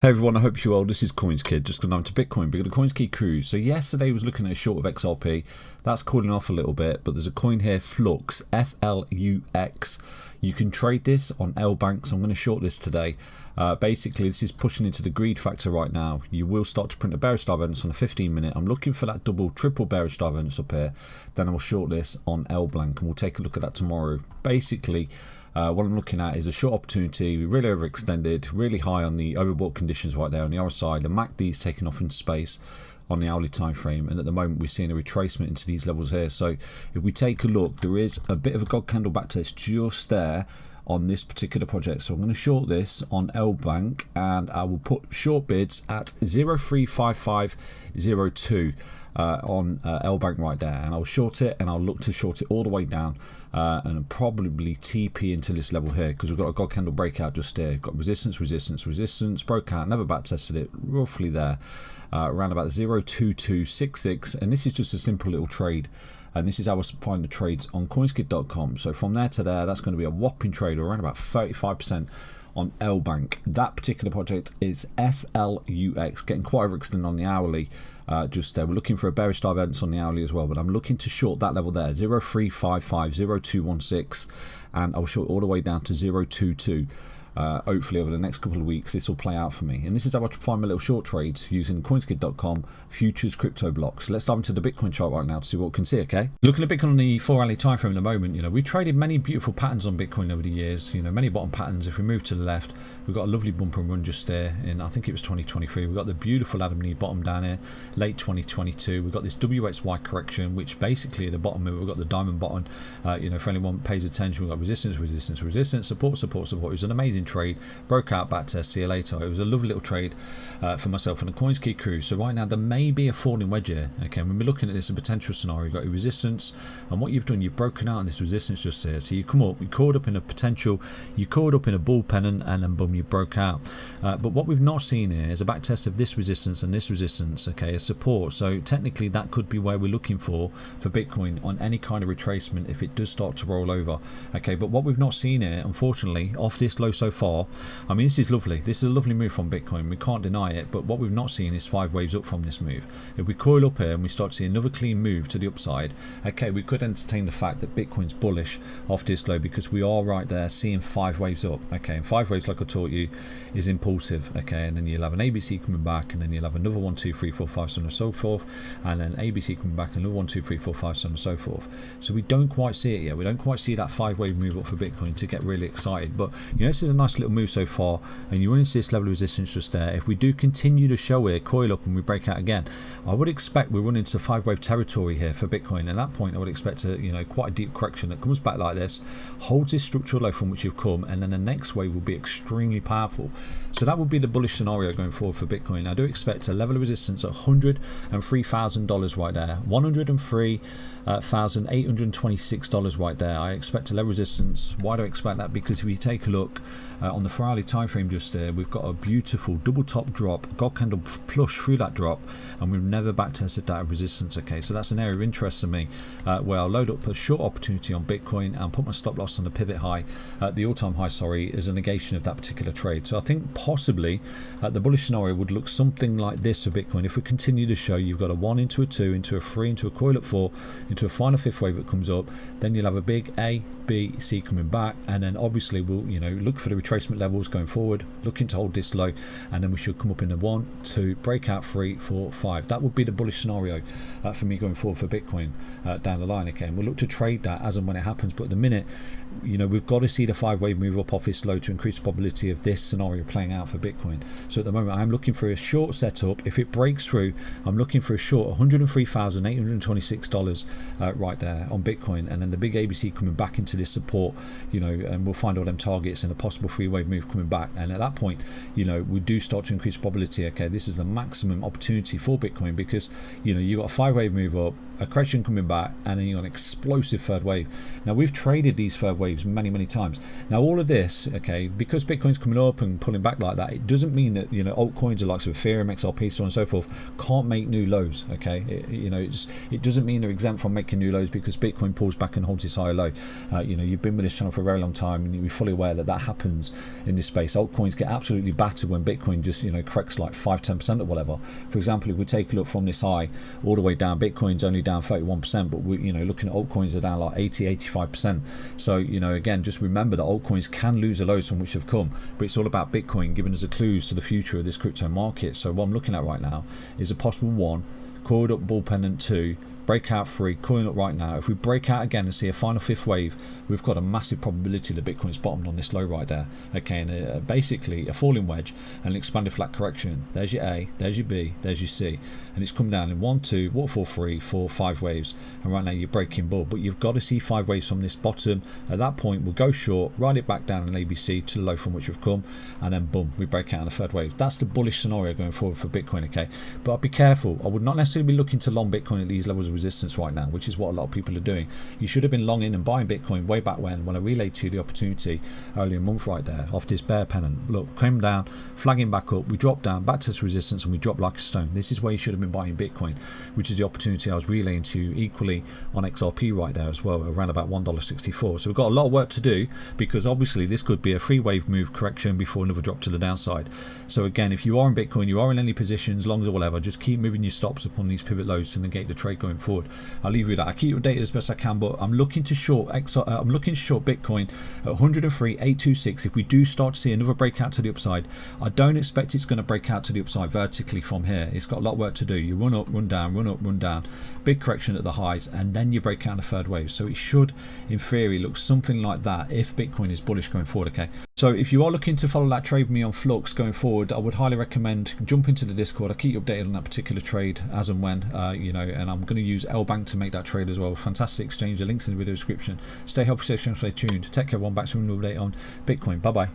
Hey everyone, I hope you're well. This is CoinsKid, just going on to Bitcoin, but the CoinsKid cruise. So yesterday was looking at a short of XRP. That's cooling off a little bit, but there's a coin here, Flux, F-L-U-X. You can trade this on L-Bank, so I'm going to short this today. Basically, this is pushing into the greed factor right now. You will start to print a bearish divergence on a 15-minute. I'm looking for that double, triple bearish divergence up here. Then I will short this on L-Bank, and we'll take a look at that tomorrow. Basically, what I'm looking at is a short opportunity. We really overextended, really high on the overbought conditions right there on the RSI. The MACD's taking off in space on the hourly time frame, and at the moment we're seeing a retracement into these levels here. So if we take a look, there is a bit of a god candle backtest just there on this particular project. So I'm going to short this on L-Bank, and I will put short bids at 0.35502 on L-Bank right there, and I'll short it, and I'll look to short it all the way down and probably TP into this level here, because we've got a god candle breakout just there. Got resistance, resistance, resistance, broke out, never back tested it, roughly there, around about 0.2266, and this is just a simple little trade. And this is how I find the trades on CoinsKid.com. So from there to there, that's going to be a whopping trade, around about 35% on L-Bank. That particular project is FLUX, getting quite overextended on the hourly just there. We're looking for a bearish divergence on the hourly as well, but I'm looking to short that level there, 0.355, 0.216, and I'll short all the way down to 0.22. Hopefully over the next couple of weeks this will play out for me, and this is how I find my little short trades using CoinsKid.com futures crypto blocks. Let's dive into the Bitcoin chart right now to see what we can see. Okay, looking at Bitcoin on the 4-hourly time frame at the moment, you know, we traded many beautiful patterns on Bitcoin over the years, you know, many bottom patterns. If we move to the left, we've got a lovely bump and run just there in, I think it was 2023. We've got the beautiful Adam and Eve bottom down here late 2022. We've got this WXY correction, which basically at the bottom we've got the diamond bottom. You know, for anyone pays attention, we've got resistance, resistance, resistance, support, support, support. It was an amazing trade, broke out, back test, see you later. It was a lovely little trade for myself on the CoinsKid cruise. So right now there may be a falling wedge here. Okay, when we're looking at this, a potential scenario, you've got your resistance, and what you've done, you've broken out on this resistance just here. So you come up, you caught up in a potential, you caught up in a bull pennant, and then boom, you broke out. But what we've not seen here is a back test of this resistance and this resistance, okay, a support. So technically that could be where we're looking for Bitcoin on any kind of retracement if it does start to roll over. Okay, but what we've not seen here, unfortunately, off this low so far, I mean, this is lovely. This is a lovely move from Bitcoin. We can't deny it. But what we've not seen is 5 waves up from this move. If we coil up here and we start to see another clean move to the upside, okay, we could entertain the fact that Bitcoin's bullish off this low, because we are right there seeing 5 waves up. Okay, and 5 waves, like I taught you, is impulsive. Okay, and then you'll have an ABC coming back, and then you'll have another 1, 2, 3, 4, 5, so on and so forth, and then ABC coming back, another 1, 2, 3, 4, 5, so on and so forth. So we don't quite see it yet. We don't quite see that 5 wave move up for Bitcoin to get really excited. But you know, this is a nice little move so far, and you run into this level of resistance just there. If we do continue to show here, coil up, and we break out again, I would expect we run into 5 wave territory here for Bitcoin. At that point, I would expect a, you know, quite a deep correction that comes back like this, holds this structural low from which you've come, and then the next wave will be extremely powerful. So that would be the bullish scenario going forward for Bitcoin. I do expect a level of resistance at $103,000 right there, $103,826 right there. I expect a level resistance. Why do I expect that? Because if we take a look on the 4-hourly time frame just there, we've got a beautiful double top drop, god candle plush through that drop, and we've never back tested that resistance. Okay, so that's an area of interest to me, where I'll load up a short opportunity on Bitcoin and put my stop loss on the pivot high, the all-time high, sorry, as a negation of that particular trade. So I think possibly the bullish scenario would look something like this for Bitcoin. If we continue to show you've got a 1 into a 2 into a 3 into a coil up 4 into a final 5th wave that comes up, then you'll have a big A, B, C coming back, and then obviously we'll, you know, look for the retracement levels going forward, looking to hold this low, and then we should come up in the 1, 2, breakout 3, 4, 5. That would be the bullish scenario for me going forward for Bitcoin down the line. Okay, and we'll look to trade that as and when it happens, but at the minute, you know, we've got to see the 5 wave move up off this low to increase the probability of this scenario playing out for Bitcoin. So at the moment I'm looking for a short setup. If it breaks through, I'm looking for a short $103,826 right there on Bitcoin, and then the big ABC coming back into this support, you know, and we'll find all them targets and a possible 3 wave move coming back, and at that point, you know, we do start to increase probability. Okay, this is the maximum opportunity for Bitcoin, because you know, you got a 5 wave move up, a correction coming back, and then you're an explosive third wave. Now we've traded these third waves many times. Now all of this, okay, because Bitcoin's coming up and pulling back like that, it doesn't mean that, you know, altcoins are like Ethereum, XRP, so on and so forth, can't make new lows. Okay, you know, it doesn't mean they're exempt from making new lows because Bitcoin pulls back and holds its higher low. You know, you've been with this channel for a very long time, and you're fully aware that that happens in this space. Altcoins get absolutely battered when Bitcoin just, you know, corrects like 5-10% or whatever. For example, if we take a look from this high all the way down, Bitcoin's only down 31%, but we, you know, looking at altcoins are down like 80-85%. So, you know, again, just remember that altcoins can lose the lows from which they've come, but it's all about Bitcoin giving us a clues to the future of this crypto market. So what I'm looking at right now is a possible 1, coiled up bull pendant 2, breakout 3, coiling up right now. If we break out again and see a final 5th wave, we've got a massive probability that Bitcoin's bottomed on this low right there. Okay, and basically a falling wedge and an expanded flat correction. There's your A, there's your B, there's your C, and it's come down in 1, 2, waterfall 3, 4, 5 waves, and right now you're breaking bull. But you've got to see 5 waves from this bottom. At that point, we'll go short, ride it back down in ABC to the low from which we've come, and then boom, we break out in a third wave. That's the bullish scenario going forward for Bitcoin. Okay, but I'll be careful. I would not necessarily be looking to long Bitcoin at these levels of resistance right now, which is what a lot of people are doing. You should have been long in and buying Bitcoin way back when I relayed to you the opportunity earlier month right there off this bear pennant. Look, came down, flagging back up, we dropped down back to this resistance, and we dropped like a stone. This is where you should have been buying Bitcoin, which is the opportunity I was relaying to you equally on XRP right there as well, around about $1.64. So we've got a lot of work to do, because obviously this could be a 3-wave move correction before another drop to the downside. So again, if you are in Bitcoin, you are in any positions, longs or whatever, just keep moving your stops upon these pivot lows to negate the trade going forward. I'll leave you with that. I keep you updated as best I can, but I'm looking to short Bitcoin at 103,826. If we do start to see another breakout to the upside, I don't expect it's going to break out to the upside vertically from here. It's got a lot of work to do. You run up, run down, run up, run down, big correction at the highs, and then you break out in a third wave. So it should, in theory, look something like that if Bitcoin is bullish going forward. Okay, so if you are looking to follow that trade with me on Flux going forward, I would highly recommend jump into the Discord. I keep you updated on that particular trade as and when, you know, and I'm going to use Bank to make that trade as well. Fantastic exchange. The links in the video description. Stay healthy, stay tuned. Take care, everyone. Back to an update on Bitcoin. Bye bye.